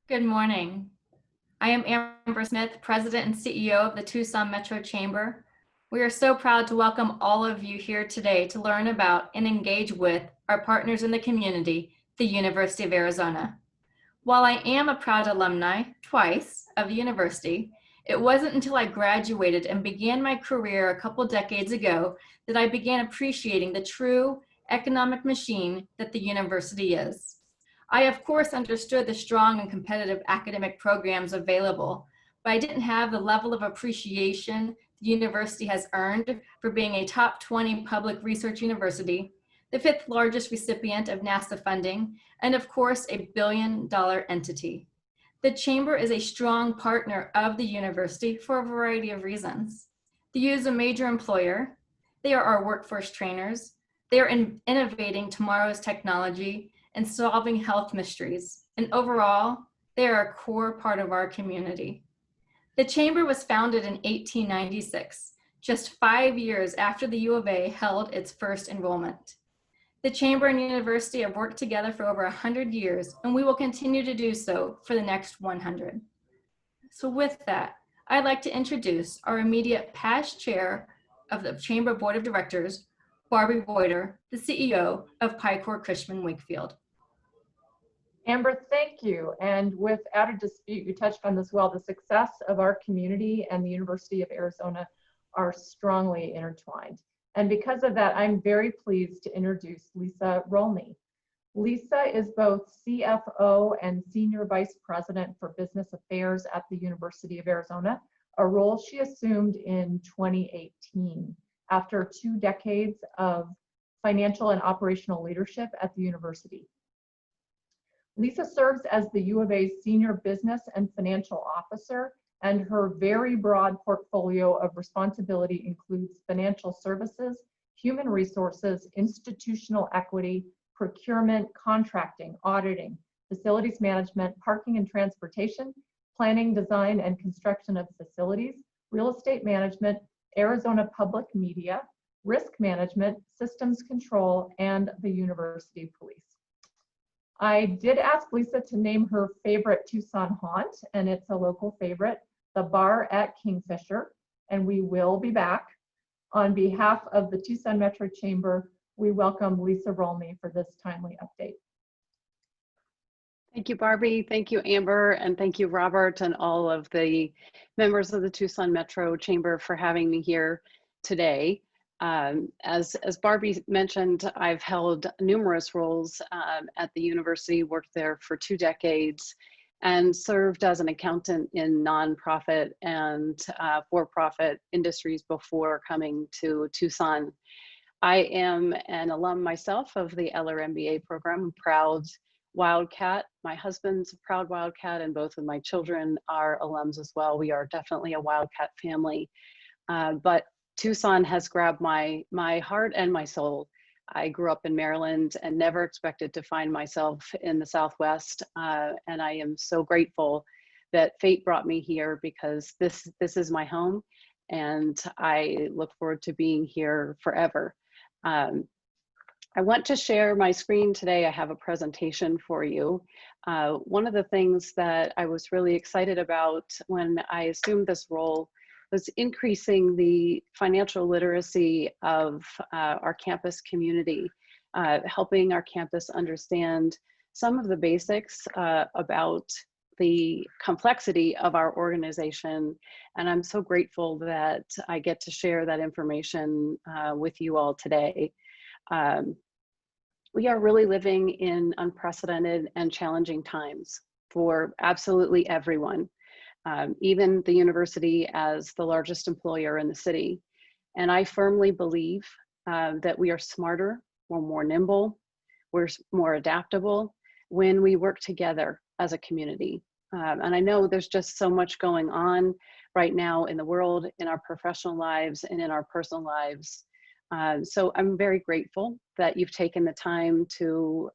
Good morning. I am Amber Smith, President and CEO of the Tucson Metro Chamber. We are so proud to welcome all of you here today to learn about and engage with our partners in the community, the University of Arizona. While I am a proud alumni, twice, of the university, it wasn't until I graduated and began my career a couple decades ago that I began appreciating the true economic machine that the university is. I, of course, understood the strong and competitive academic programs available, but I didn't have the level of appreciation the university has earned for being a top 20 public research university, the fifth largest recipient of NASA funding, and of course, a billion-dollar entity. The Chamber is a strong partner of the university for a variety of reasons. The U is a major employer. They are our workforce trainers. They are innovating tomorrow's technology and solving health mysteries. And overall, they are a core part of our community. The Chamber was founded in 1896, just 5 years after the U of A held its first enrollment. The Chamber and University have worked together for over 100 years, and we will continue to do so for the next 100. So with that, I'd like to introduce our immediate past chair of the Chamber Board of Directors, Barbie Boyder, the CEO of Picor Cushman Wakefield. Amber, thank you. And without a dispute, you touched on this well, the success of our community and the University of Arizona are strongly intertwined. And because of that, I'm very pleased to introduce Lisa Rolney. Lisa is both CFO and Senior Vice President for Business Affairs at the University of Arizona, a role she assumed in 2018 after 2 decades of financial and operational leadership at the university. Lisa serves as the U of A's Senior Business and Financial Officer, and her very broad portfolio of responsibility includes financial services, human resources, institutional equity, procurement, contracting, auditing, facilities management, parking and transportation, planning, design, and construction of facilities, real estate management, Arizona public media, risk management, systems control, and the university police. I did ask Lisa to name her favorite Tucson haunt, and it's a local favorite, the Bar at Kingfisher, and we will be back. On behalf of the Tucson Metro Chamber, we welcome Lisa Rolney for this timely update. Thank you, Barbie. Thank you, Amber, and thank you, Robert, and all of the members of the Tucson Metro Chamber for having me here today. As Barbie mentioned, I've held numerous roles at the university, worked there for 2 decades, and served as an accountant in nonprofit and for-profit industries before coming to Tucson. I am an alum myself of the LRMBA program, proud Wildcat. My husband's a proud Wildcat, and both of my children are alums as well. We are definitely a Wildcat family, but Tucson has grabbed my heart and my soul. I grew up in Maryland and never expected to find myself in the Southwest, and I am so grateful that fate brought me here, because this is my home, and I look forward to being here forever. I want to share my screen today. I have a presentation for you. One of the things that I was really excited about when I assumed this role was increasing the financial literacy of our campus community, helping our campus understand some of the basics about the complexity of our organization. And I'm so grateful that I get to share that information with you all today. We are really living in unprecedented and challenging times for absolutely everyone. Even the university as the largest employer in the city. And I firmly believe that we are smarter, we're more nimble, we're more adaptable when we work together as a community. And I know there's just so much going on right now in the world, in our professional lives and in our personal lives. So I'm very grateful that you've taken the time to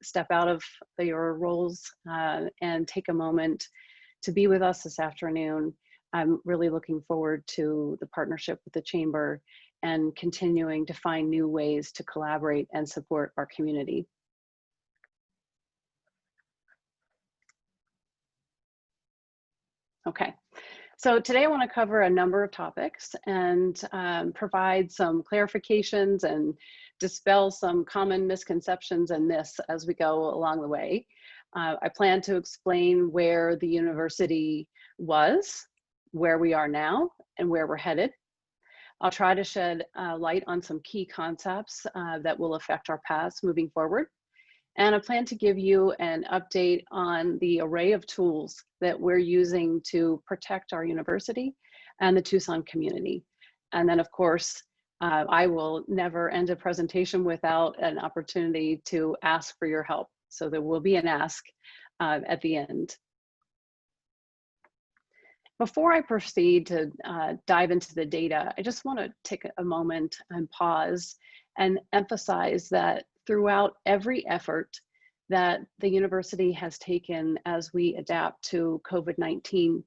step out of your roles and take a moment to be with us this afternoon. I'm really looking forward to the partnership with the Chamber and continuing to find new ways to collaborate and support our community. Okay, so today I want to cover a number of topics and provide some clarifications and dispel some common misconceptions and myths as we go along the way. I plan to explain where the university was, where we are now, and where we're headed. I'll try to shed light on some key concepts that will affect our paths moving forward. And I plan to give you an update on the array of tools that we're using to protect our university and the Tucson community. And then, of course, I will never end a presentation without an opportunity to ask for your help. So there will be an ask at the end. Before I proceed to dive into the data, I just want to take a moment and pause and emphasize that throughout every effort that the university has taken as we adapt to COVID-19,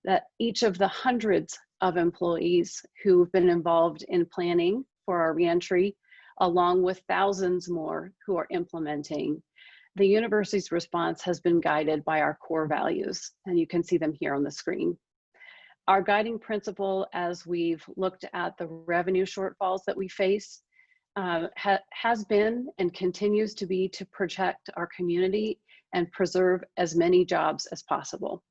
that each of the hundreds of employees who've been involved in planning for our reentry, along with thousands more who are implementing, the university's response has been guided by our core values, and you can see them here on the screen. Our guiding principle as we've looked at the revenue shortfalls that we face has been and continues to be to protect our community and preserve as many jobs as possible.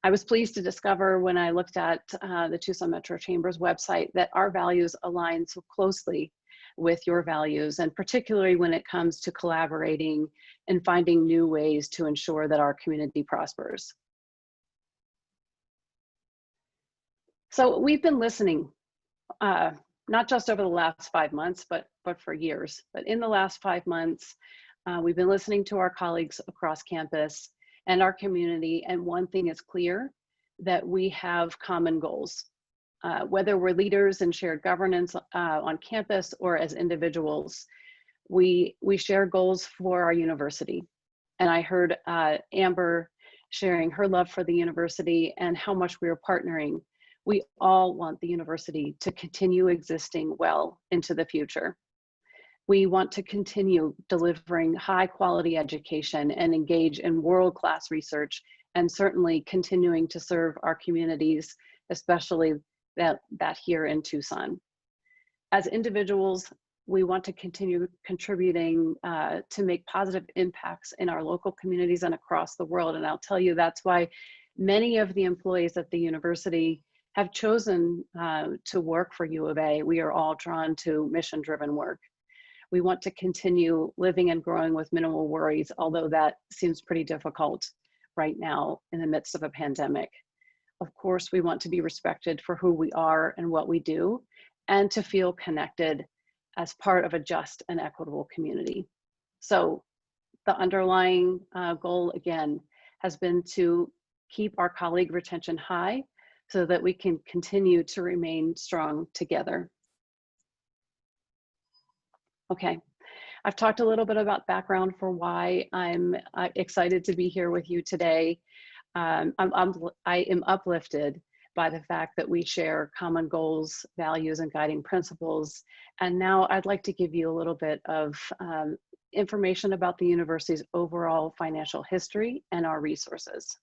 I was pleased to discover when I looked at the Tucson Metro Chamber's website that our values align so closely with your values, and particularly when it comes to collaborating and finding new ways to ensure that our community prospers. So we've been listening, not just over the last 5 months, but for years. But in the last 5 months, we've been listening to our colleagues across campus and our community. And one thing is clear, that we have common goals. Whether we're leaders in shared governance on campus or as individuals, we share goals for our university. And I heard Amber sharing her love for the university and how much we are partnering. We all want the university to continue existing well into the future. We want to continue delivering high quality education and engage in world-class research, and certainly continuing to serve our communities, especially that here in Tucson. As individuals, we want to continue contributing to make positive impacts in our local communities and across the world. And I'll tell you, that's why many of the employees at the university have chosen to work for U of A. We are all drawn to mission-driven work. We want to continue living and growing with minimal worries, although that seems pretty difficult right now in the midst of a pandemic. Of course, we want to be respected for who we are and what we do, and to feel connected as part of a just and equitable community. So the underlying goal, again, has been to keep our colleague retention high so that we can continue to remain strong together. Okay, I've talked a little bit about background for why I'm excited to be here with you today. I am uplifted by the fact that we share common goals, values, and guiding principles. And now I'd like to give you a little bit of information about the university's overall financial history and our resources.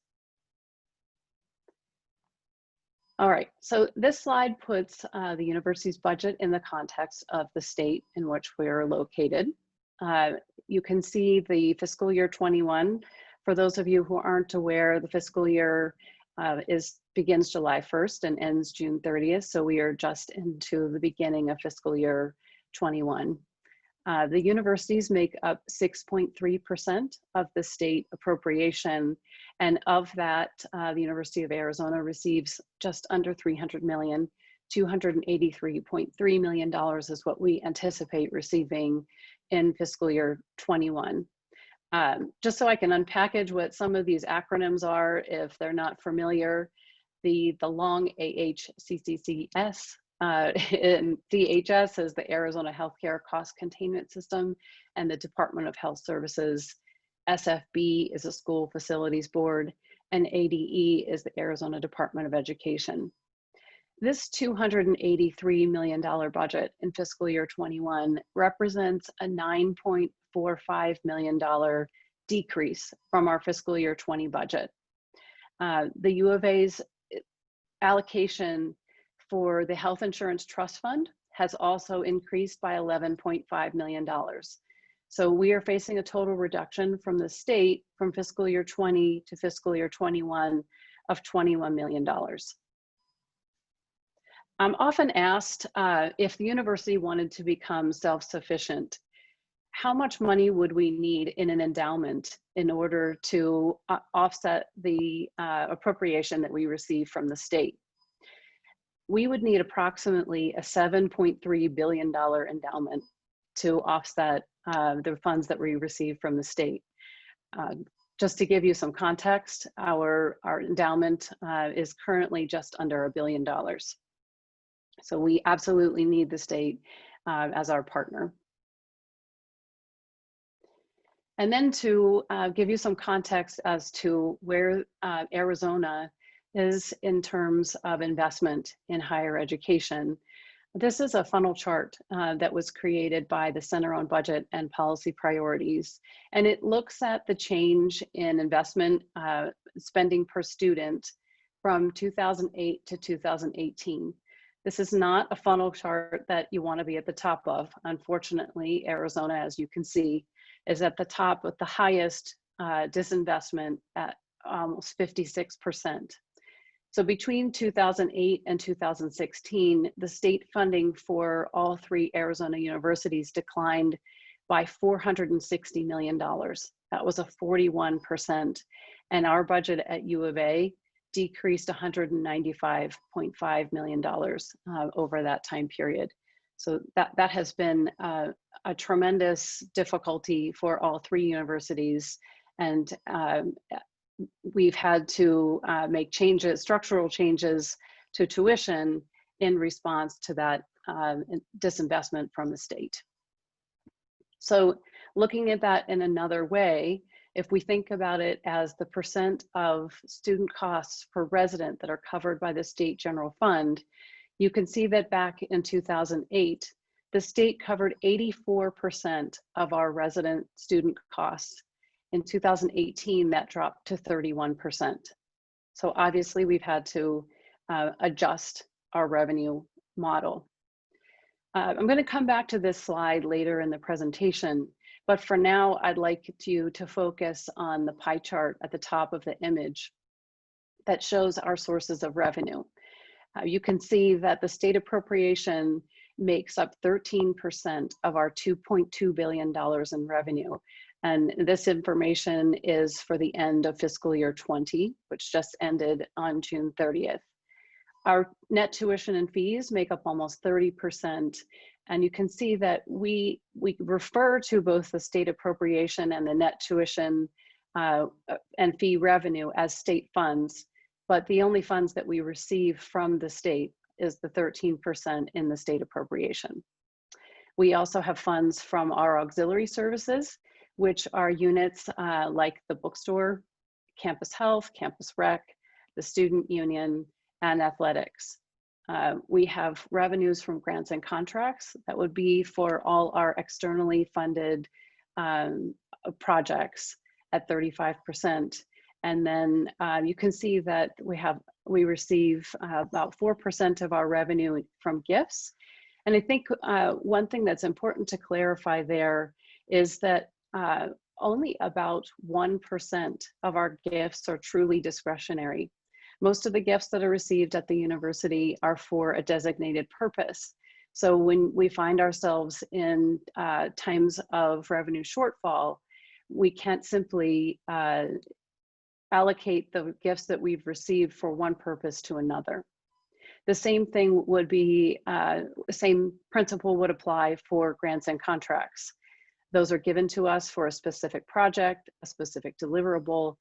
All right, so this slide puts the university's budget in the context of the state in which we're located. You can see the fiscal year 21. For those of you who aren't aware, the fiscal year begins July 1st and ends June 30th. So we are just into the beginning of fiscal year 21. The universities make up 6.3% of the state appropriation. And of that, the University of Arizona receives just under $300 million. $283.3 million is what we anticipate receiving in fiscal year 21. Just so I can unpackage what some of these acronyms are, if they're not familiar, the long AHCCCS, and DHS is the Arizona Healthcare Cost Containment System, and the Department of Health Services. SFB is a School Facilities Board, and ADE is the Arizona Department of Education. This $283 million budget in fiscal year 21 represents a $9.45 million decrease from our fiscal year 20 budget. The U of A's allocation for the Health Insurance Trust Fund has also increased by $11.5 million. So we are facing a total reduction from the state from fiscal year 20 to fiscal year 21 of $21 million. I'm often asked if the university wanted to become self-sufficient, how much money would we need in an endowment in order to offset the appropriation that we receive from the state? We would need approximately a $7.3 billion endowment to offset the funds that we receive from the state. Just to give you some context, our endowment is currently just under $1 billion. So we absolutely need the state as our partner. And then to give you some context as to where Arizona is in terms of investment in higher education. This is a funnel chart that was created by the Center on Budget and Policy Priorities. And it looks at the change in investment spending per student from 2008 to 2018. This is not a funnel chart that you want to be at the top of. Unfortunately, Arizona, as you can see, is at the top with the highest disinvestment at almost 56%. So between 2008 and 2016, the state funding for all 3 Arizona universities declined by $460 million. That was a 41%. And our budget at U of A decreased $195.5 million over that time period. So that has been a tremendous difficulty for all 3 universities. And we've had to make changes, structural changes to tuition in response to that disinvestment from the state. So looking at that in another way, if we think about it as the percent of student costs per resident that are covered by the state general fund, you can see that back in 2008, the state covered 84% of our resident student costs. In 2018, that dropped to 31%. So obviously we've had to adjust our revenue model. I'm going to come back to this slide later in the presentation, but for now, I'd like you to focus on the pie chart at the top of the image that shows our sources of revenue. You can see that the state appropriation makes up 13% of our $2.2 billion in revenue. And this information is for the end of fiscal year 20, which just ended on June 30th. Our net tuition and fees make up almost 30%. And you can see that we refer to both the state appropriation and the net tuition and fee revenue as state funds, but the only funds that we receive from the state is the 13% in the state appropriation. We also have funds from our auxiliary services, which are units like the bookstore, campus health, campus rec, the student union, and athletics. We have revenues from grants and contracts that would be for all our externally funded projects at 35%. And then you can see that we receive about 4% of our revenue from gifts. And I think one thing that's important to clarify there is that only about 1% of our gifts are truly discretionary. Most of the gifts that are received at the university are for a designated purpose. So when we find ourselves in times of revenue shortfall, we can't simply allocate the gifts that we've received for one purpose to another. The same thing would be, same principle would apply for grants and contracts. Those are given to us for a specific project, a specific deliverable.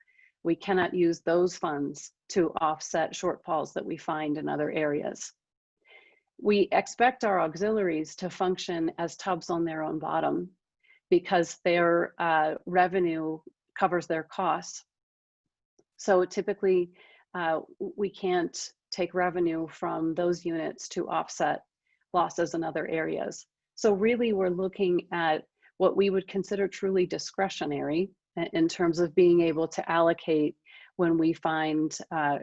We cannot use those funds to offset shortfalls that we find in other areas. We expect our auxiliaries to function as tubs on their own bottom because their revenue covers their costs. So typically, we can't take revenue from those units to offset losses in other areas. So really, we're looking at what we would consider truly discretionary in terms of being able to allocate when we find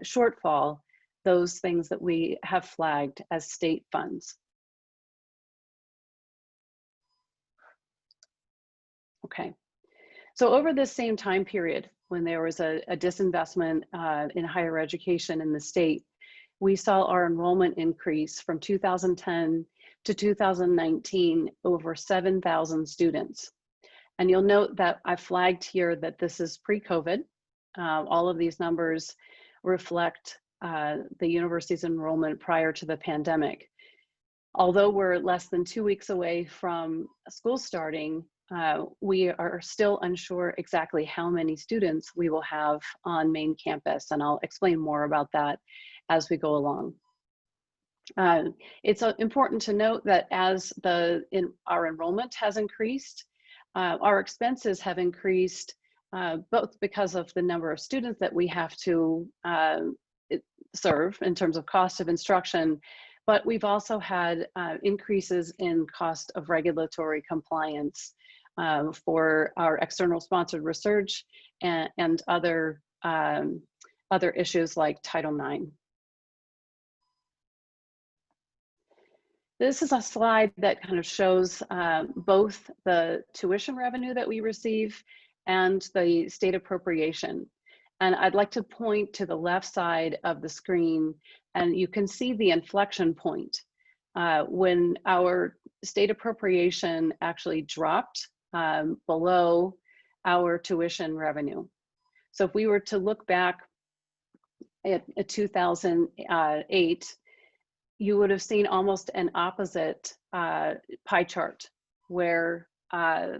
shortfall, those things that we have flagged as state funds. Okay, so over this same time period, when there was a disinvestment in higher education in the state, we saw our enrollment increase from 2010 to 2019 over 7,000 students. And you'll note that I flagged here that this is pre-COVID. All of these numbers reflect the university's enrollment prior to the pandemic. Although we're less than 2 weeks away from school starting, we are still unsure exactly how many students we will have on main campus, and I'll explain more about that as we go along. It's important to note that as our enrollment has increased, our expenses have increased both because of the number of students that we have to serve in terms of cost of instruction, but we've also had increases in cost of regulatory compliance for our external sponsored research and other issues like Title IX. This is a slide that kind of shows both the tuition revenue that we receive and the state appropriation. And I'd like to point to the left side of the screen, and you can see the inflection point when our state appropriation actually dropped below our tuition revenue. So if we were to look back at 2008, you would have seen almost an opposite pie chart where our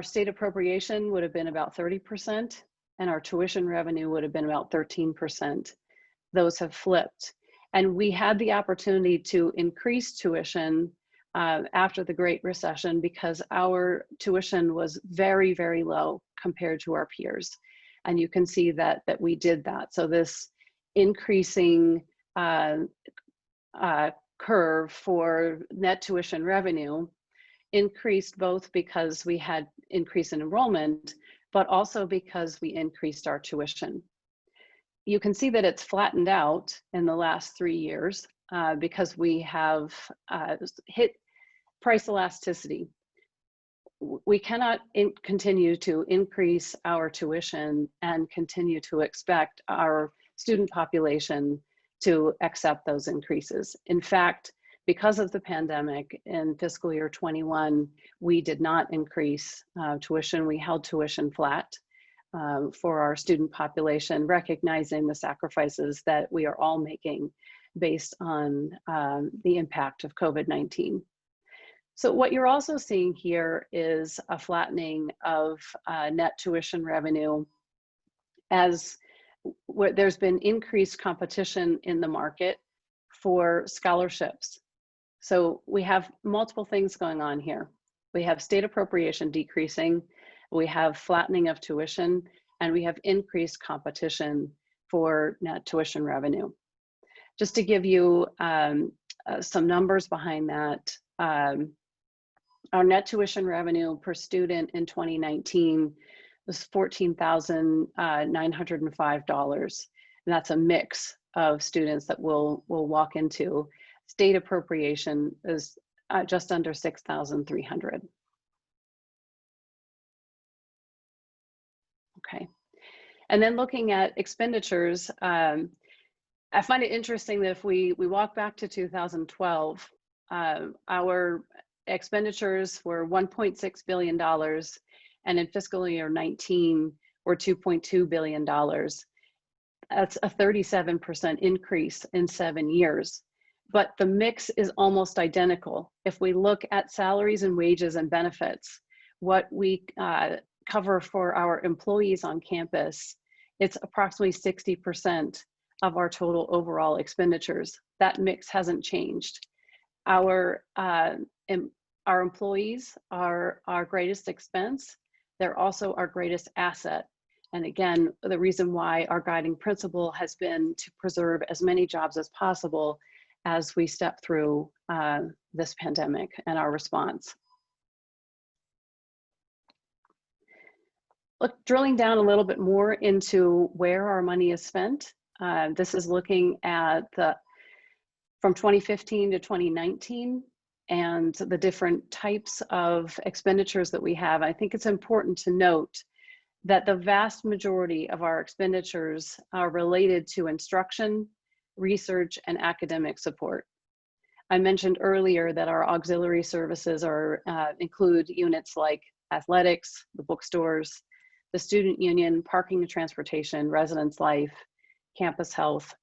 state appropriation would have been about 30% and our tuition revenue would have been about 13%. Those have flipped. And we had the opportunity to increase tuition after the Great Recession because our tuition was very, very low compared to our peers. And you can see that we did that. So this increasing curve for net tuition revenue increased both because we had increase in enrollment, but also because we increased our tuition. You can see that it's flattened out in the last 3 years because we have hit price elasticity. We cannot continue to increase our tuition and continue to expect our student population to accept those increases. In fact, because of the pandemic in fiscal year 21, we did not increase tuition. We held tuition flat for our student population, recognizing the sacrifices that we are all making based on the impact of COVID-19. So what you're also seeing here is a flattening of net tuition revenue as there's been increased competition in the market for scholarships. So we have multiple things going on here. We have state appropriation decreasing, we have flattening of tuition, and we have increased competition for net tuition revenue. Just to give you some numbers behind that, our net tuition revenue per student in 2019 was $14,905. And that's a mix of students that we'll walk into. State appropriation is just under 6,300. Okay. And then looking at expenditures, I find it interesting that if we walk back to 2012, our expenditures were $1.6 billion, and in fiscal year 19 were $2.2 billion. That's a 37% increase in 7 years. But the mix is almost identical. If we look at salaries and wages and benefits, what we cover for our employees on campus, it's approximately 60% of our total overall expenditures. That mix hasn't changed. Our employees are our greatest expense. They're also our greatest asset. And again, the reason why our guiding principle has been to preserve as many jobs as possible as we step through this pandemic and our response. Drilling down a little bit more into where our money is spent. This is looking at from 2015 to 2019 and the different types of expenditures that we have. I think it's important to note that the vast majority of our expenditures are related to instruction, research, and academic support. I mentioned earlier that our auxiliary services include units like athletics, the bookstores, the student union, parking and transportation, residence life, campus health.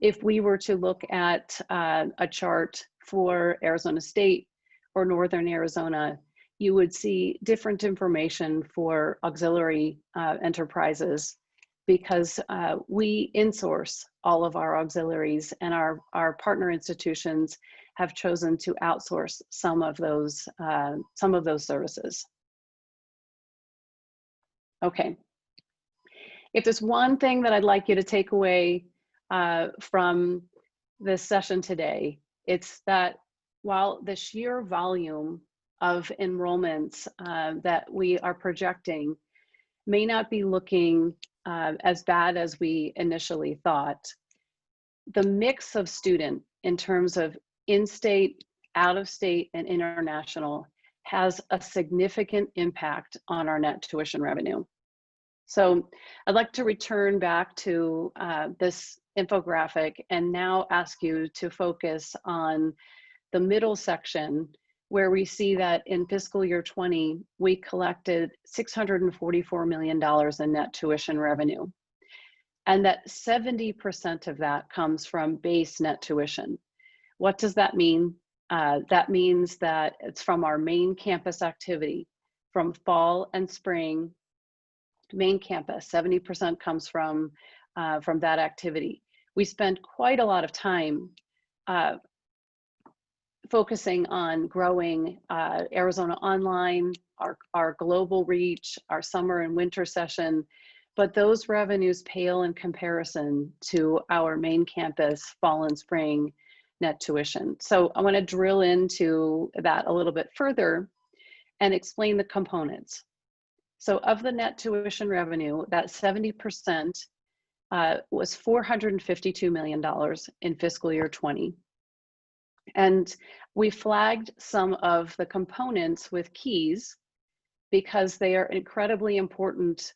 If we were to look at a chart for Arizona State or Northern Arizona, you would see different information for auxiliary enterprises because we insource all of our auxiliaries, and our partner institutions have chosen to outsource some of those services. Okay. If there's one thing that I'd like you to take away from this session today, it's that while the sheer volume of enrollments that we are projecting may not be looking as bad as we initially thought, the mix of student in terms of in-state, out-of-state, and international has a significant impact on our net tuition revenue. So I'd like to return back to this infographic and now ask you to focus on the middle section where we see that in fiscal year 20, we collected $644 million in net tuition revenue, and that 70% of that comes from base net tuition. What does that mean? That means that it's from our main campus activity, from fall and spring. Main campus, 70% comes from that activity. We spend quite a lot of time focusing on growing Arizona Online, our global reach, our summer and winter session, but those revenues pale in comparison to our main campus fall and spring net tuition. So I want to drill into that a little bit further and explain the components. So of the net tuition revenue, that 70% was $452 million in fiscal year 20. And we flagged some of the components with keys because they are incredibly important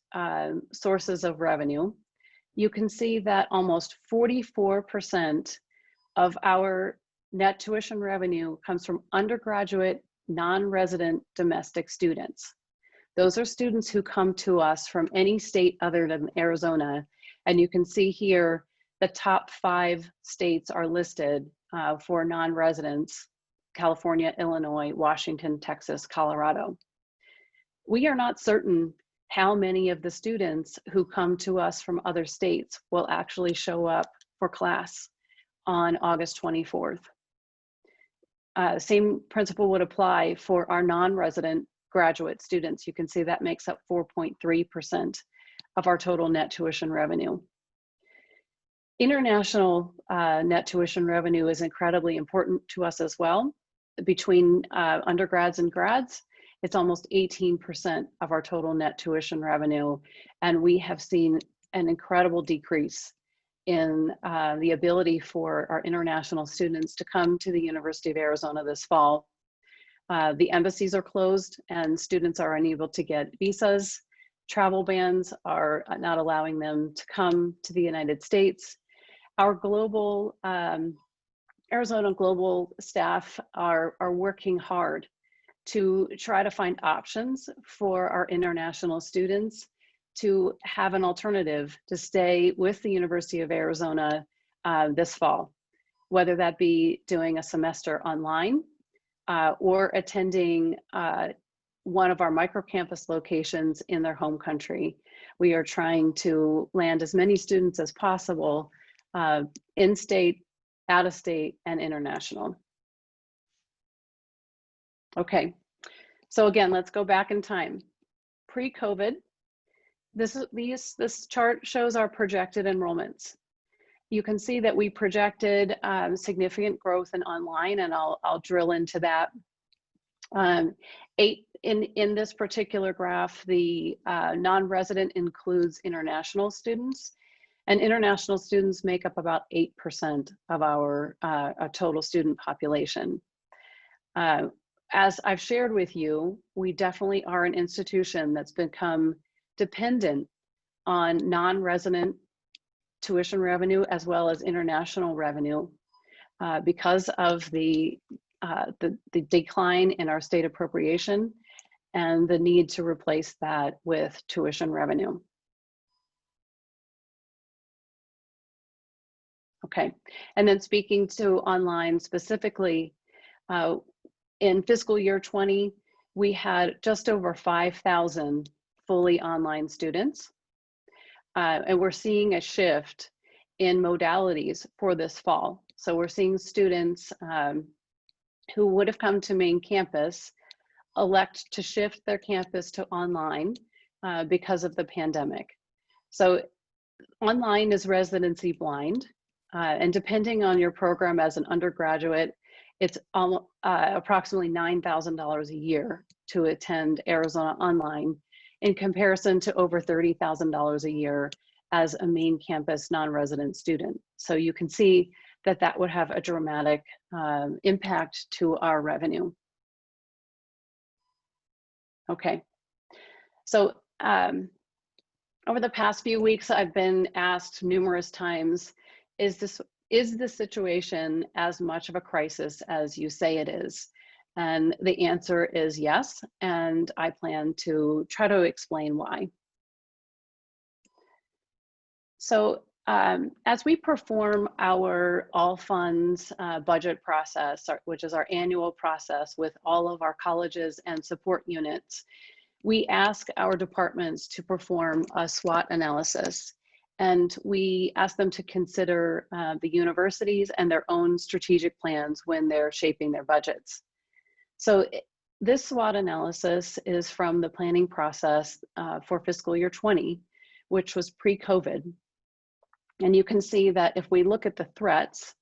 sources of revenue. You can see that almost 44% of our net tuition revenue comes from undergraduate, non-resident domestic students. Those are students who come to us from any state other than Arizona. And you can see here the top 5 states are listed for non-residents: California, Illinois, Washington, Texas, Colorado. We are not certain how many of the students who come to us from other states will actually show up for class on August 24th. Same principle would apply for our non-resident graduate students. You can see that makes up 4.3% of our total net tuition revenue. International net tuition revenue is incredibly important to us as well. Between undergrads and grads, it's almost 18% of our total net tuition revenue, and we have seen an incredible decrease in the ability for our international students to come to the University of Arizona this fall. The embassies are closed and students are unable to get visas. Travel bans are not allowing them to come to the United States. Our global, Arizona global staff are working hard to try to find options for our international students to have an alternative to stay with the University of Arizona this fall, whether that be doing a semester online or attending one of our microcampus locations in their home country. We are trying to land as many students as possible in-state, out-of-state, and international. Okay, so again, let's go back in time. Pre-COVID, this chart shows our projected enrollments. You can see that we projected significant growth in online, and I'll drill into that. in this particular graph, the non-resident includes international students, and international students make up about 8% of our total student population. As I've shared with you, we definitely are an institution that's become dependent on non-resident tuition revenue as well as international revenue because of the decline in our state appropriation and the need to replace that with tuition revenue. Okay, and then speaking to online specifically, in fiscal year 20, we had just over 5,000 fully online students. And we're seeing a shift in modalities for this fall. So we're seeing students who would have come to main campus elect to shift their campus to online because of the pandemic. So online is residency blind, and depending on your program as an undergraduate, it's approximately $9,000 a year to attend Arizona online, in comparison to over $30,000 a year as a main campus non-resident student. So you can see that that would have a dramatic impact to our revenue. Okay, so over the past few weeks, I've been asked numerous times, is the situation as much of a crisis as you say it is? And the answer is yes, and I plan to try to explain why. So as we perform our all funds budget process, which is our annual process with all of our colleges and support units, we ask our departments to perform a SWOT analysis. And we ask them to consider the universities and their own strategic plans when they're shaping their budgets. So this SWOT analysis is from the planning process for fiscal year 20, which was pre-COVID. And you can see that if we look at the threats,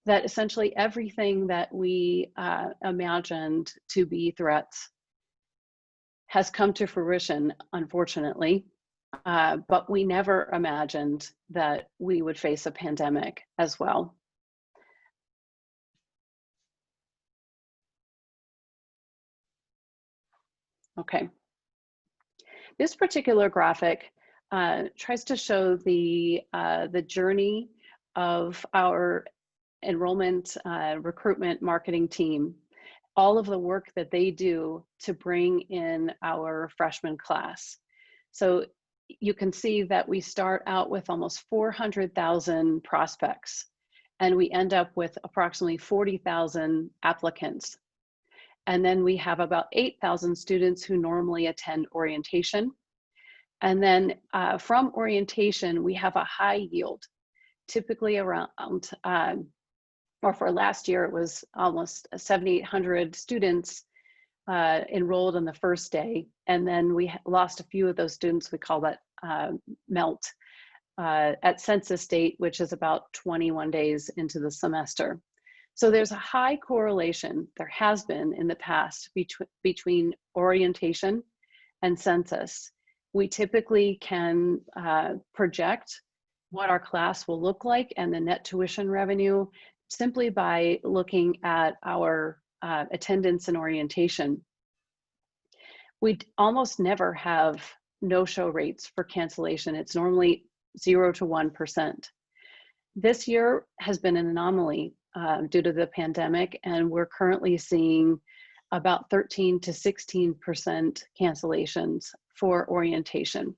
that essentially everything that we imagined to be threats has come to fruition, unfortunately. But we never imagined that we would face a pandemic as well. Okay. This particular graphic tries to show the journey of our enrollment, recruitment, marketing team, all of the work that they do to bring in our freshman class. So you can see that we start out with almost 400,000 prospects, and we end up with approximately 40,000 applicants. And then we have about 8,000 students who normally attend orientation. And then from orientation, we have a high yield, typically around, or for last year, it was almost 7,800 students enrolled on the first day. And then we lost a few of those students. We call that melt at census date, which is about 21 days into the semester. So there's a high correlation, there has been in the past, between orientation and census. We typically can project what our class will look like and the net tuition revenue simply by looking at our attendance and orientation. We almost never have no-show rates for cancellation. It's normally 0 to 1%. This year has been an anomaly due to the pandemic, and we're currently seeing about 13 to 16% cancellations for orientation.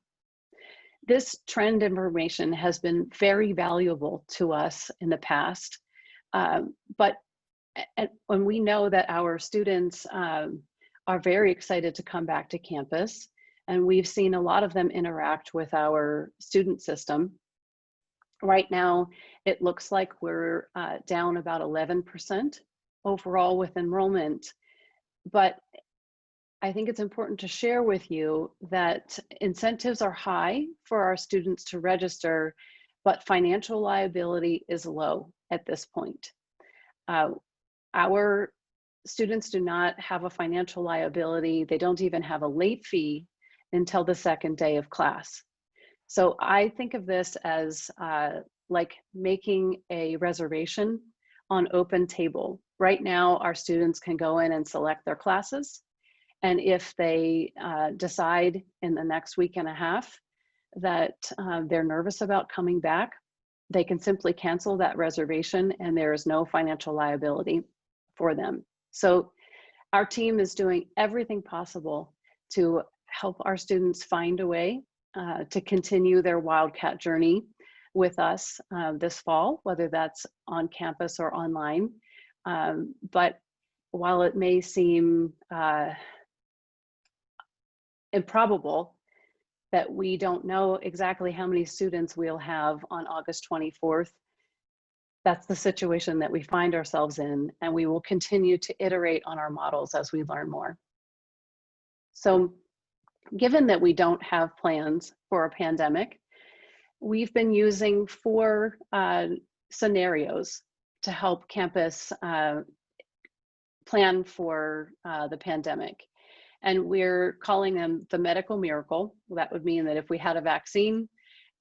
This trend information has been very valuable to us in the past, but when we know that our students are very excited to come back to campus, and we've seen a lot of them interact with our student system. Right now, it looks like we're down about 11% overall with enrollment, but I think it's important to share with you that incentives are high for our students to register, but financial liability is low at this point. Our students do not have a financial liability. They don't even have a late fee until the second day of class. So I think of this as like making a reservation on Open Table. Right now, our students can go in and select their classes. And if they decide in the next week and a half that they're nervous about coming back, they can simply cancel that reservation and there is no financial liability for them. So our team is doing everything possible to help our students find a way to continue their Wildcat journey with us this fall, whether that's on campus or online. But while it may seem improbable that we don't know exactly how many students we'll have on August 24th, that's the situation that we find ourselves in, and we will continue to iterate on our models as we learn more. So given that we don't have plans for a pandemic, we've been using 4 scenarios to help campus plan for the pandemic. And we're calling them the medical miracle. That would mean that if we had a vaccine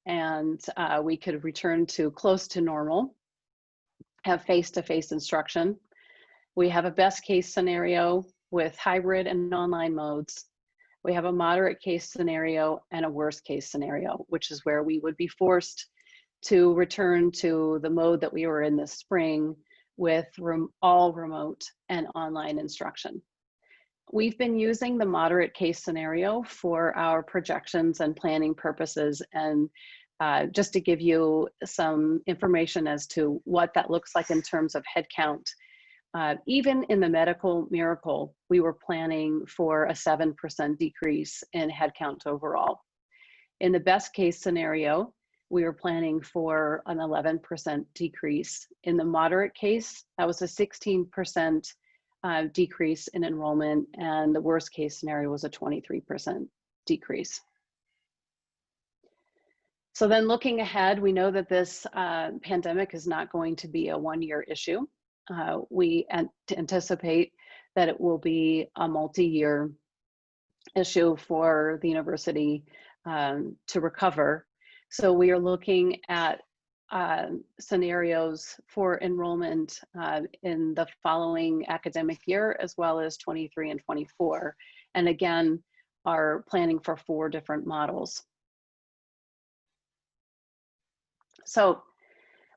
and we could return to close to normal, have face-to-face instruction. We have a best case scenario with hybrid and online modes. We have a moderate case scenario and a worst case scenario, which is where we would be forced to return to the mode that we were in this spring with all remote and online instruction. We've been using the moderate case scenario for our projections and planning purposes, and just to give you some information as to what that looks like in terms of headcount. Even in the medical miracle, we were planning for a 7% decrease in headcount overall. In the best case scenario, we were planning for an 11% decrease. In the moderate case, that was a 16% decrease in enrollment, and the worst case scenario was a 23% decrease. So then looking ahead, we know that this pandemic is not going to be a one-year issue. We anticipate that it will be a multi-year issue for the university to recover. So we are looking at scenarios for enrollment in the following academic year, as well as 23 and 24. And again, are planning for 4 different models. So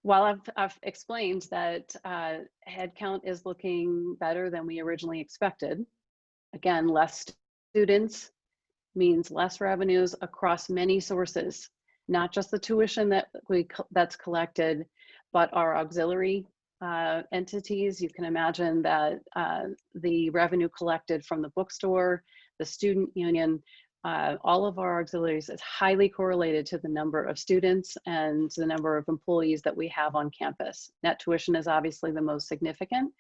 while I've explained that headcount is looking better than we originally expected, again, less students means less revenues across many sources, not just the tuition that's collected, but our auxiliary entities. You can imagine that the revenue collected from the bookstore, the student union, all of our auxiliaries is highly correlated to the number of students and the number of employees that we have on campus. Net tuition is obviously the most significant,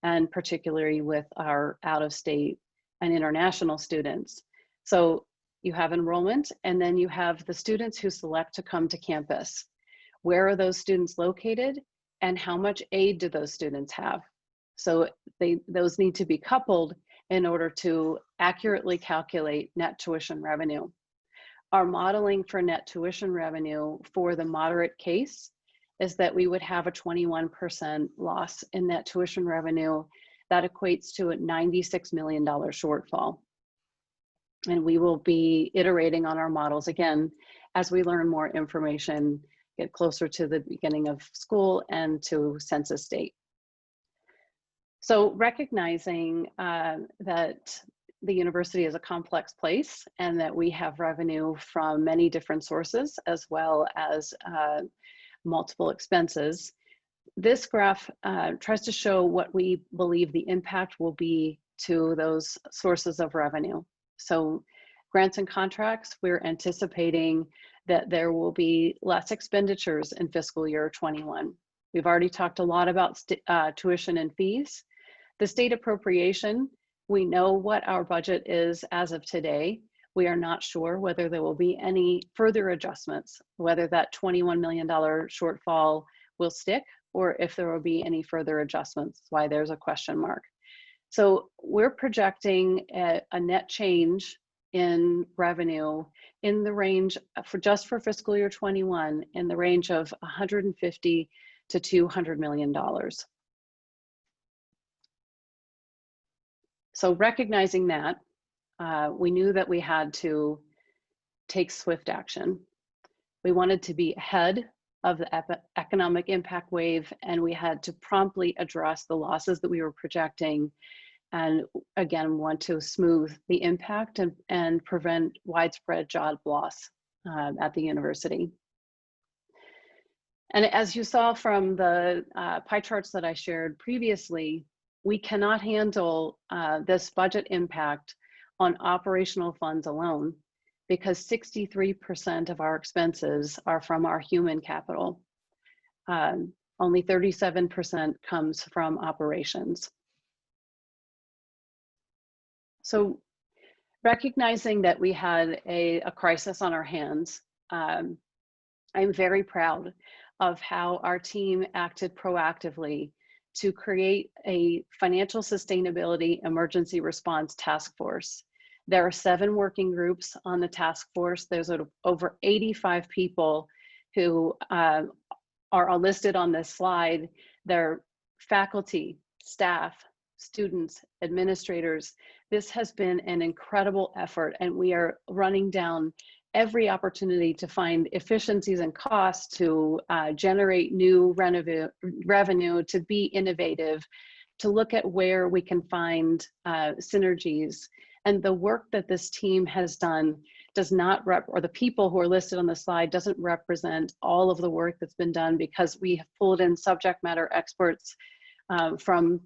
and particularly with our out-of-state and international students. So you have enrollment, and then you have the students who select to come to campus. Where are those students located, and how much aid do those students have? So those need to be coupled in order to accurately calculate net tuition revenue. Our modeling for net tuition revenue for the moderate case is that we would have a 21% loss in net tuition revenue. That equates to a $96 million shortfall. And we will be iterating on our models again as we learn more information, get closer to the beginning of school and to census date. So recognizing that the university is a complex place and that we have revenue from many different sources as well as multiple expenses, this graph tries to show what we believe the impact will be to those sources of revenue. So grants and contracts, we're anticipating that there will be less expenditures in fiscal year 21. We've already talked a lot about tuition and fees. The state appropriation, we know what our budget is as of today. We are not sure whether there will be any further adjustments, whether that $21 million shortfall will stick or if there will be any further adjustments, why there's a question mark. So we're projecting a net change in revenue in the range for fiscal year 21 in the range of $150 to $200 million. So recognizing that, we knew that we had to take swift action. We wanted to be ahead of the economic impact wave, and we had to promptly address the losses that we were projecting, and again, want to smooth the impact and prevent widespread job loss at the university. And as you saw from the pie charts that I shared previously, we cannot handle this budget impact on operational funds alone, because 63% of our expenses are from our human capital. Only 37% comes from operations. So recognizing that we had a crisis on our hands, I'm very proud of how our team acted proactively to create a financial sustainability emergency response task force. There are 7 working groups on the task force. There's over 85 people who are listed on this slide. They're faculty, staff, students, administrators. This has been an incredible effort, and we are running down every opportunity to find efficiencies and costs, to generate new revenue, to be innovative, to look at where we can find synergies. And the work that this team has done does not or the people who are listed on the slide doesn't represent all of the work that's been done, because we have pulled in subject matter experts from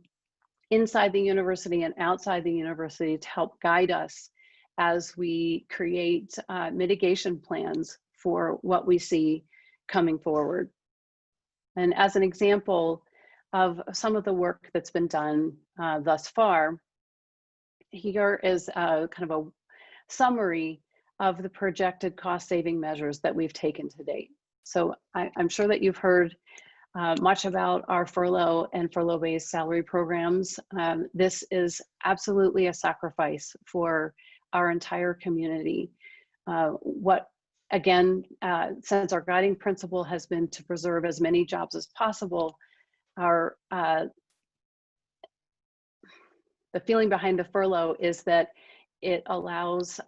inside the university and outside the university to help guide us as we create mitigation plans for what we see coming forward. And as an example of some of the work that's been done thus far, here is kind of a summary of the projected cost-saving measures that we've taken to date. So I'm sure that you've heard much about our furlough and furlough-based salary programs. This is absolutely a sacrifice for our entire community. Again, since our guiding principle has been to preserve as many jobs as possible, the feeling behind the furlough is that it allows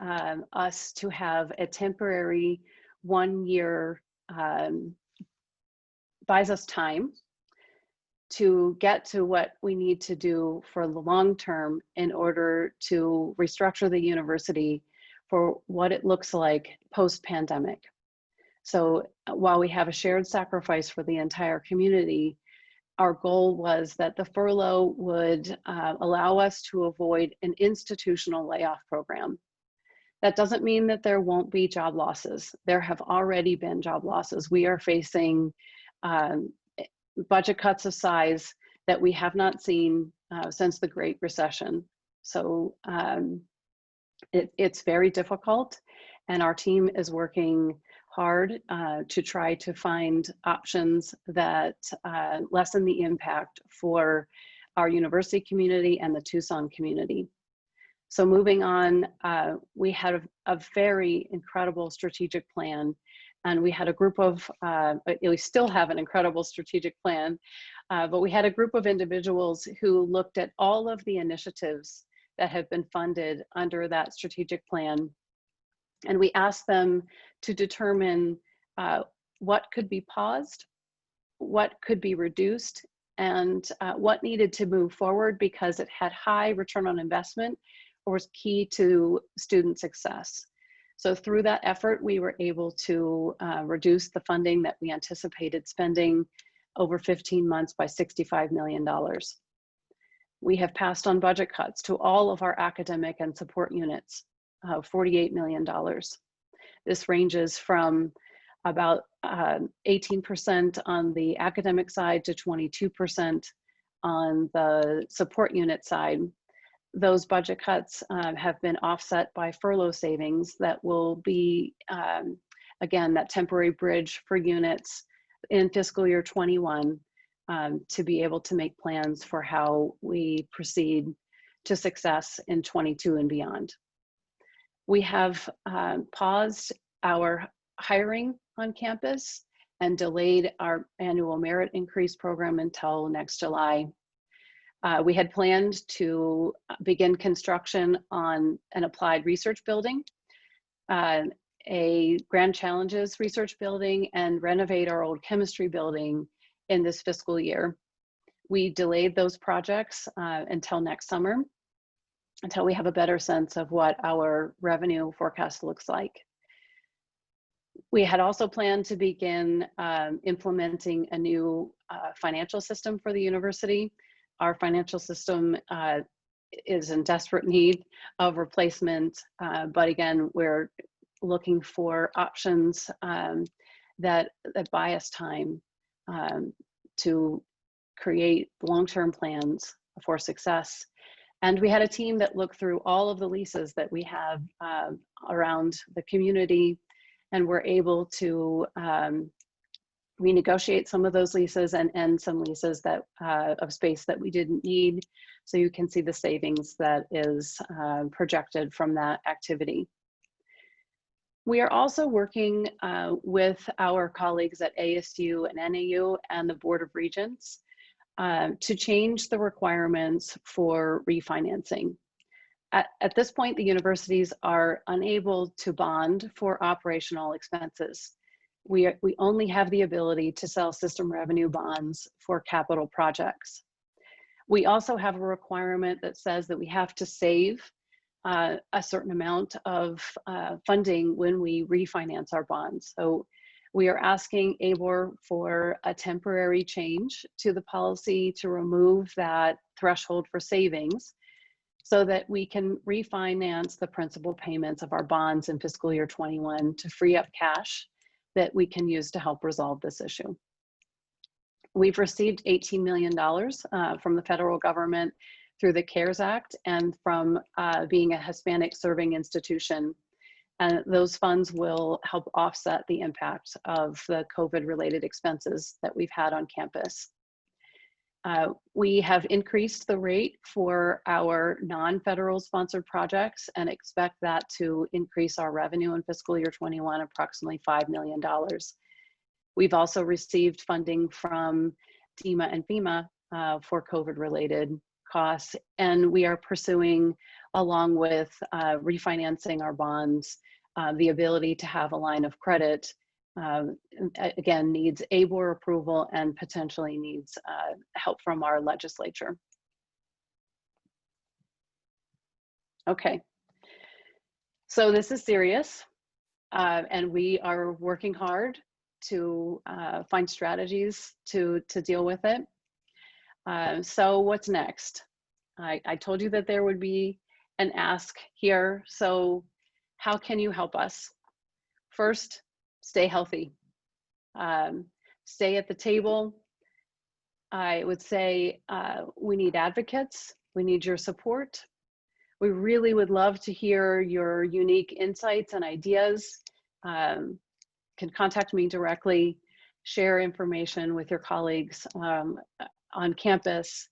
us to have a temporary 1 year, buys us time to get to what we need to do for the long term in order to restructure the university for what it looks like post-pandemic. So while we have a shared sacrifice for the entire community, our goal was that the furlough would allow us to avoid an institutional layoff program. That doesn't mean that there won't be job losses. There have already been job losses. We are facing budget cuts of size that we have not seen since the Great Recession. So it's very difficult, and our team is working hard to try to find options that lessen the impact for our university community and the Tucson community. So moving on, we had a very incredible strategic plan, and we had a group of, we still have an incredible strategic plan, but we had a group of individuals who looked at all of the initiatives that have been funded under that strategic plan. And we asked them to determine what could be paused, what could be reduced, and what needed to move forward because it had high return on investment or was key to student success. So through that effort, we were able to reduce the funding that we anticipated spending over 15 months by $65 million. We have passed on budget cuts to all of our academic and support units, $48 million. This ranges from about 18% on the academic side to 22% on the support unit side. Those budget cuts have been offset by furlough savings that will be, again, that temporary bridge for units in fiscal year 21 to be able to make plans for how we proceed to success in 22 and beyond. We have paused our hiring on campus and delayed our annual merit increase program until next July. We had planned to begin construction on an applied research building, a Grand Challenges research building, and renovate our old chemistry building in this fiscal year. We delayed those projects until next summer, until we have a better sense of what our revenue forecast looks like. We had also planned to begin implementing a new financial system for the university. Our financial system is in desperate need of replacement, but again, we're looking for options that buy us time to create long-term plans for success. And we had a team that looked through all of the leases that we have around the community, and we're able to renegotiate some of those leases and end some leases that of space that we didn't need. So you can see the savings that is projected from that activity. We are also working with our colleagues at ASU and NAU and the Board of Regents to change the requirements for refinancing. At this point, the universities are unable to bond for operational expenses. We only have the ability to sell system revenue bonds for capital projects. We also have a requirement that says that we have to save a certain amount of funding when we refinance our bonds. So we are asking ABOR for a temporary change to the policy to remove that threshold for savings so that we can refinance the principal payments of our bonds in fiscal year 21 to free up cash that we can use to help resolve this issue. We've received $18 million from the federal government through the CARES Act and from being a Hispanic serving institution. And those funds will help offset the impact of the COVID-related expenses that we've had on campus. We have increased the rate for our non-federal sponsored projects and expect that to increase our revenue in fiscal year 21 approximately $5 million. We've also received funding from DEMA and FEMA for COVID-related costs, and we are pursuing, along with refinancing our bonds, the ability to have a line of credit. Again, needs ABOR approval and potentially needs help from our legislature. Okay, so this is serious, and we are working hard to find strategies to deal with it. So what's next? I told you that there would be an ask here. So how can you help us? First, stay healthy. Stay at the table. I would say we need advocates. We need your support. We really would love to hear your unique insights and ideas. Can contact me directly, share information with your colleagues on campus.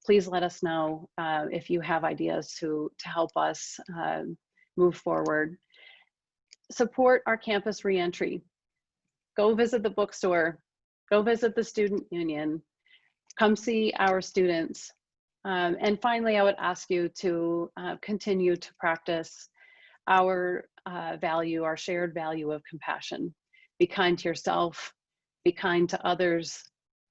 Please let us know if you have ideas to help us move forward. Support our campus reentry. Go visit the bookstore, go visit the student union, come see our students. And finally, I would ask you to continue to practice our value, our shared value of compassion. Be kind to yourself, be kind to others.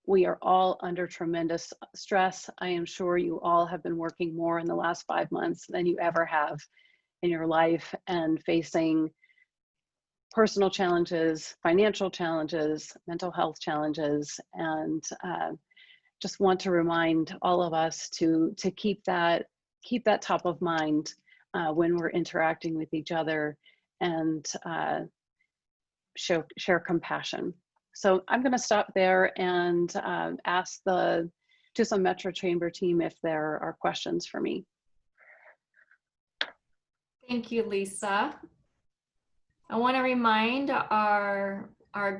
We are all under tremendous stress. I am sure you all have been working more in the last 5 months than you ever have in your life and facing personal challenges, financial challenges, mental health challenges, and just want to remind all of us to keep that top of mind when we're interacting with each other and share compassion. So I'm going to stop there and ask the Tucson Metro Chamber team if there are questions for me. Thank you, Lisa. I want to remind our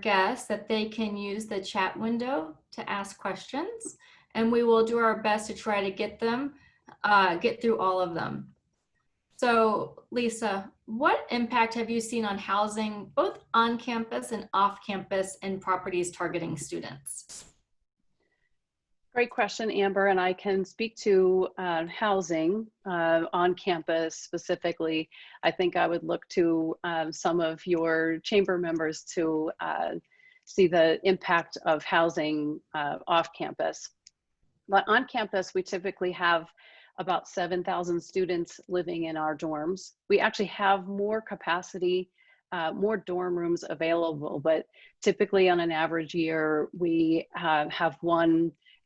guests that they can use the chat window to ask questions, and we will do our best to try to get them get through all of them. So Lisa, what impact have you seen on housing, both on campus and off campus, and properties targeting students? Great question, Amber, and I can speak to housing on campus specifically. I think I would look to some of your chamber members to see the impact of housing off campus. But on campus, we typically have about 7,000 students living in our dorms. We actually have more capacity, more dorm rooms available, but typically on an average year, we have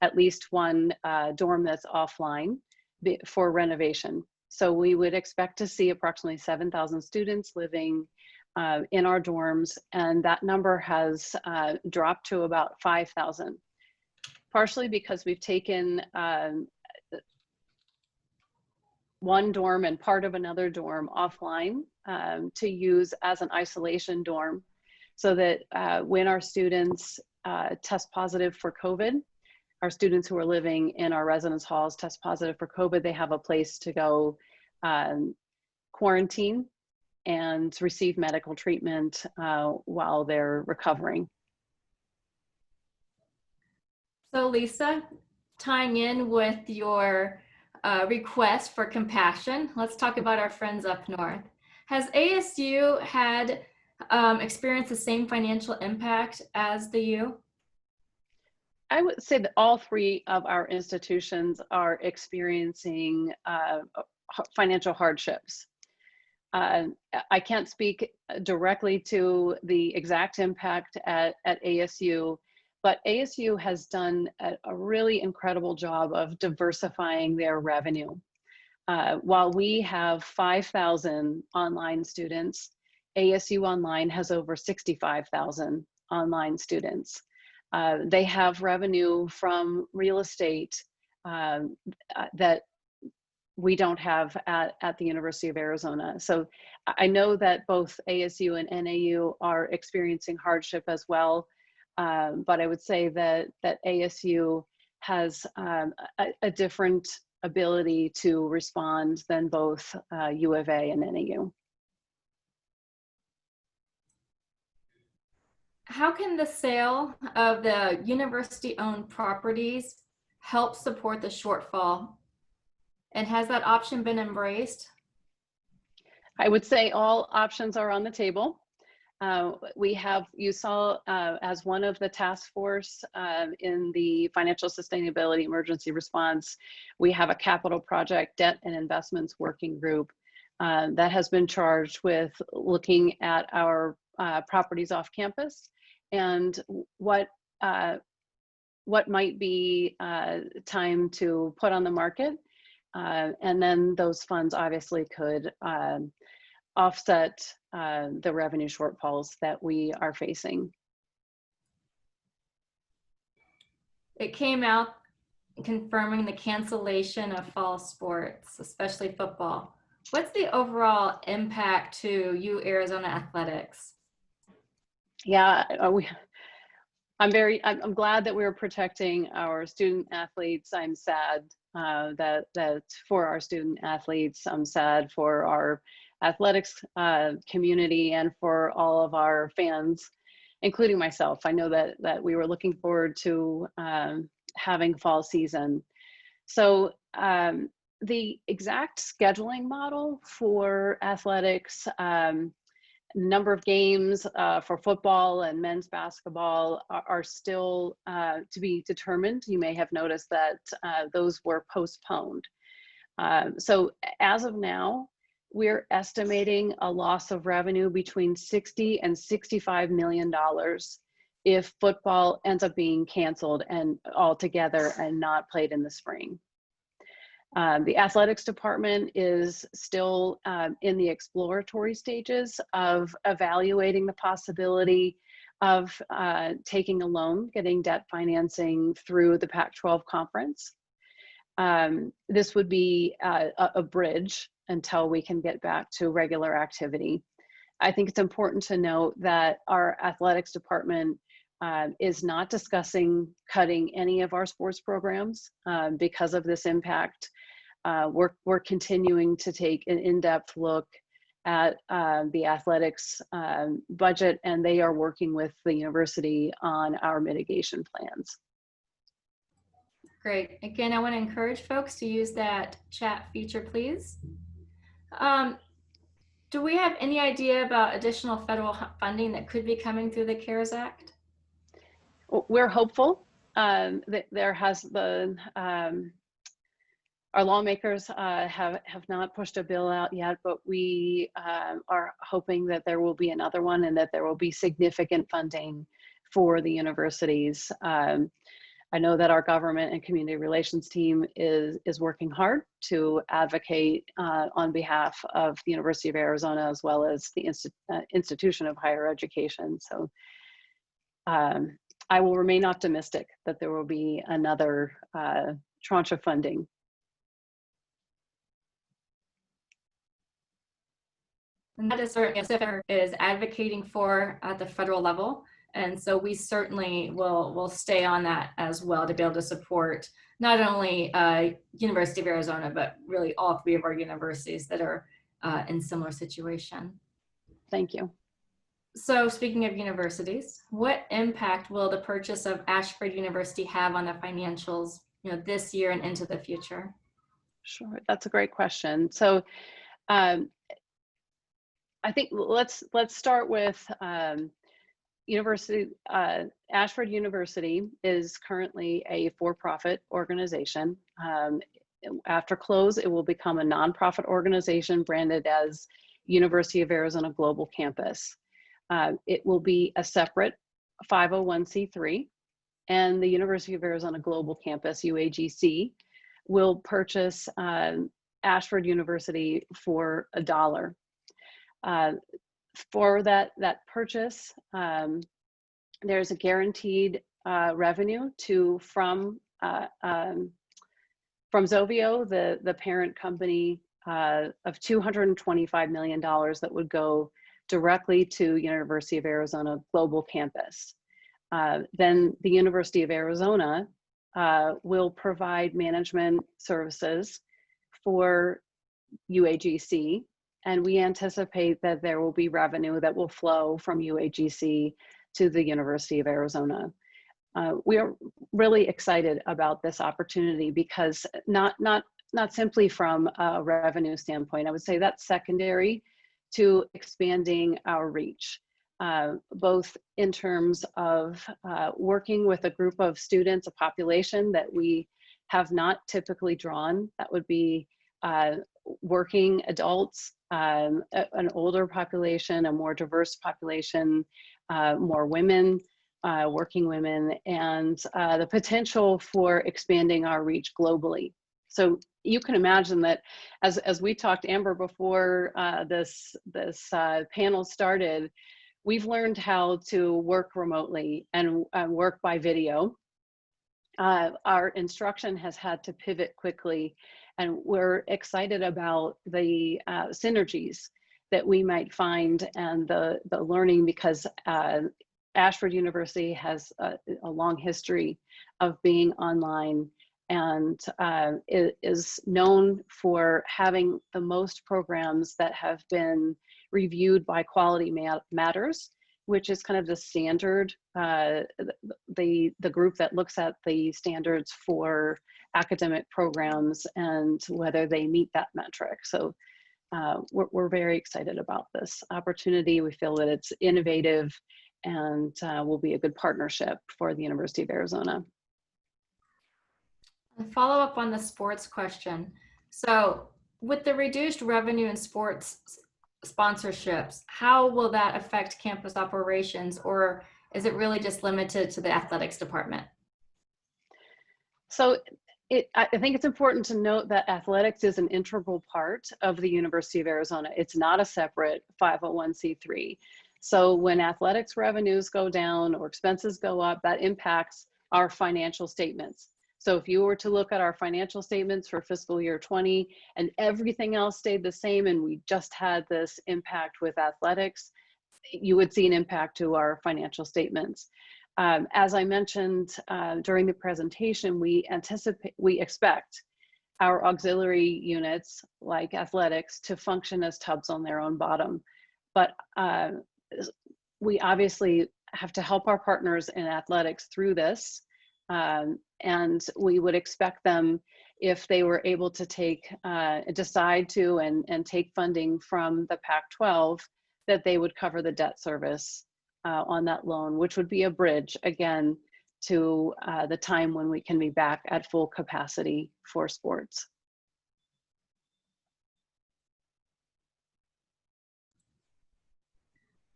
at least one dorm that's offline for renovation. So we would expect to see approximately 7,000 students living in our dorms, and that number has dropped to about 5,000. Partially because we've taken one dorm and part of another dorm offline to use as an isolation dorm, so that when our students test positive for COVID, our students who are living in our residence halls test positive for COVID, they have a place to go quarantine and receive medical treatment while they're recovering. So Lisa, tying in with your request for compassion, let's talk about our friends up north. Has ASU had experienced the same financial impact as the U? I would say that all three of our institutions are experiencing financial hardships. I can't speak directly to the exact impact at ASU, but ASU has done a really incredible job of diversifying their revenue. While we have 5,000 online students, ASU Online has over 65,000 online students. They have revenue from real estate that we don't have at the University of Arizona. So I know that both ASU and NAU are experiencing hardship as well. But I would say that ASU has a different ability to respond than both U of A and NAU. How can the sale of the university-owned properties help support the shortfall? And has that option been embraced? I would say all options are on the table. You saw as one of the task force in the financial sustainability emergency response, we have a capital project debt and investments working group that has been charged with looking at our properties off campus and what might be time to put on the market. And then those funds obviously could offset the revenue shortfalls that we are facing. It came out confirming the cancellation of fall sports, especially football. What's the overall impact to you Arizona athletics? Yeah, I'm glad that we're protecting our student athletes. I'm sad that for our student athletes, I'm sad for our athletics community and for all of our fans, including myself. I know that we were looking forward to having fall season. So the exact scheduling model for athletics, number of games for football and men's basketball are still to be determined. You may have noticed that those were postponed. So as of now, we're estimating a loss of revenue between $60 and $65 million if football ends up being canceled and altogether and not played in the spring. The athletics department is still in the exploratory stages of evaluating the possibility of taking a loan, getting debt financing through the Pac-12 conference. This would be a bridge until we can get back to regular activity. I think it's important to note that our athletics department is not discussing cutting any of our sports programs because of this impact. we're continuing to take an in-depth look at the athletics budget, and they are working with the university on our mitigation plans. Great. Again, I want to encourage folks to use that chat feature, please. Do we have any idea about additional federal funding that could be coming through the CARES Act? We're hopeful that there has been, our lawmakers have not pushed a bill out yet, but we are hoping that there will be another one and that there will be significant funding for the universities. I know that our government and community relations team is working hard to advocate on behalf of the University of Arizona, as well as the institution of higher education. So I will remain optimistic that there will be another tranche of funding. And that is certainly is advocating for at the federal level. And so we certainly will stay on that as well to be able to support not only University of Arizona, but really all three of our universities that are in similar situation. Thank you. So speaking of universities, what impact will the purchase of Ashford University have on the financials, this year and into the future? Sure, that's a great question. So I think let's start with Ashford University is currently a for-profit organization. After close, it will become a nonprofit organization branded as University of Arizona Global Campus. It will be a separate 501c3, and the University of Arizona Global Campus, UAGC, will purchase Ashford University for $1. For that purchase, there's a guaranteed revenue from Zovio, the parent company, of $225 million that would go directly to University of Arizona Global Campus. Then the University of Arizona will provide management services for UAGC, and we anticipate that there will be revenue that will flow from UAGC to the University of Arizona. We are really excited about this opportunity because not simply from a revenue standpoint, I would say that's secondary to expanding our reach, both in terms of working with a group of students, a population that we have not typically drawn. That would be working adults, an older population, a more diverse population, more women, working women, and the potential for expanding our reach globally. So you can imagine that as we talked, Amber, before this panel started, we've learned how to work remotely and work by video. Our instruction has had to pivot quickly, and we're excited about the synergies that we might find and the learning, because Ashford University has a long history of being online, and it is known for having the most programs that have been reviewed by Quality Matters, which is kind of the standard, the group that looks at the standards for academic programs and whether they meet that metric. So we're very excited about this opportunity. We feel that it's innovative and will be a good partnership for the University of Arizona. A follow up on the sports question. So with the reduced revenue in sports sponsorships, how will that affect campus operations, or is it really just limited to the athletics department? So I think it's important to note that athletics is an integral part of the University of Arizona. It's not a separate 501c3. So when athletics revenues go down or expenses go up, that impacts our financial statements. So if you were to look at our financial statements for fiscal year 20 and everything else stayed the same and we just had this impact with athletics, you would see an impact to our financial statements. As I mentioned during the presentation, we expect our auxiliary units like athletics to function as tubs on their own bottom. But we obviously have to help our partners in athletics through this. And we would expect them, if they were able to take, decide to and take funding from the Pac-12, that they would cover the debt service on that loan, which would be a bridge, again, to the time when we can be back at full capacity for sports.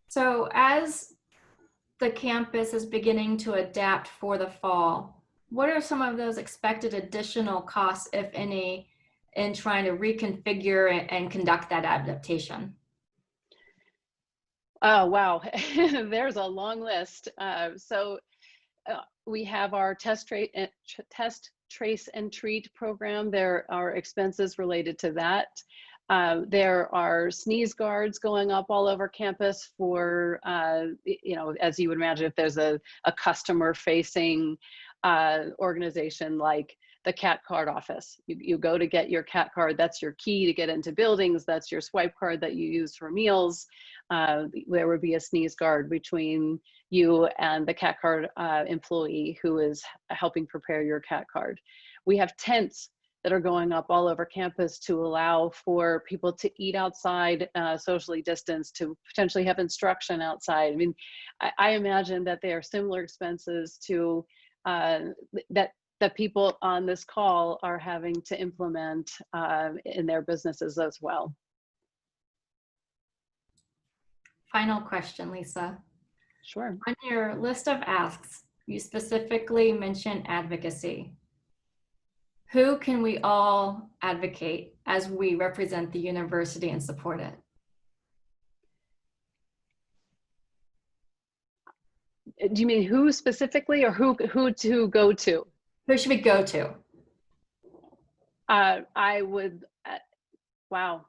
So as the campus is beginning to adapt for the fall, what are some of those expected additional costs, if any, in trying to reconfigure and conduct that adaptation? Oh, wow. There's a long list. We have our test, trace, and treat program. There are expenses related to that. There are sneeze guards going up all over campus for, you know, as you would imagine, if there's a customer-facing organization like the CAT card office. You go to get your CAT card, that's your key to get into buildings, that's your swipe card that you use for meals. There would be a sneeze guard between you and the CAT card employee who is helping prepare your CAT card. We have tents that are going up all over campus to allow for people to eat outside, socially distanced, to potentially have instruction outside. I mean, I imagine that they are similar expenses to that people on this call are having to implement in their businesses as well. Final question, Lisa. Sure. On your list of asks, you specifically mentioned advocacy. Who can we all advocate as we represent the university and support it? Do you mean who specifically, or who to go to? Who should we go to? I would, wow,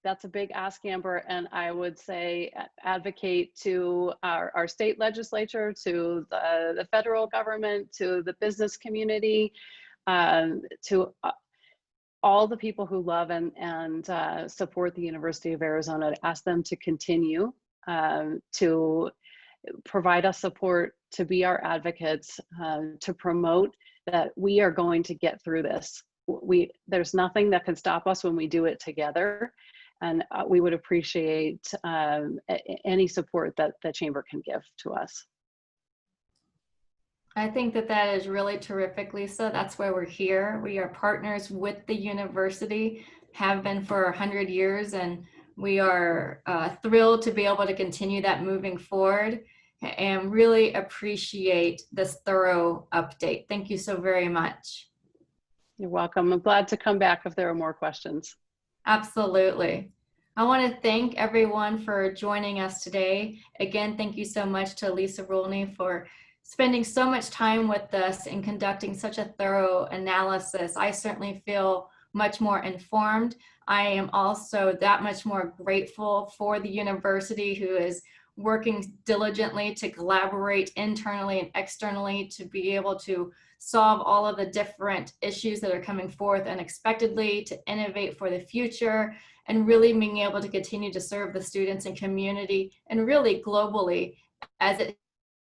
that's a big ask, Amber, and I would say advocate to our state legislature, to the federal government, to the business community, to all the people who love and support the University of Arizona, to ask them to continue to provide us support, to be our advocates, to promote that we are going to get through this. There's nothing that can stop us when we do it together. And we would appreciate any support that the Chamber can give to us. I think that is really terrific, Lisa. That's why we're here. We are partners with the university, have been for 100 years, and we are thrilled to be able to continue that moving forward, and really appreciate this thorough update. Thank you so very much. You're welcome. I'm glad to come back if there are more questions. Absolutely. I want to thank everyone for joining us today. Again, thank you so much to Lisa Rolney for spending so much time with us and conducting such a thorough analysis. I certainly feel much more informed. I am also that much more grateful for the university, who is working diligently to collaborate internally and externally to be able to solve all of the different issues that are coming forth unexpectedly, to innovate for the future, and really being able to continue to serve the students and community, and really globally, as it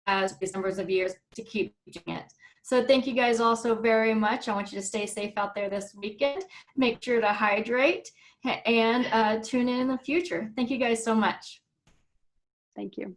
has these numbers of years, to keep doing it. So thank you guys also very much. I want you to stay safe out there this weekend. Make sure to hydrate and tune in the future. Thank you guys so much. Thank you.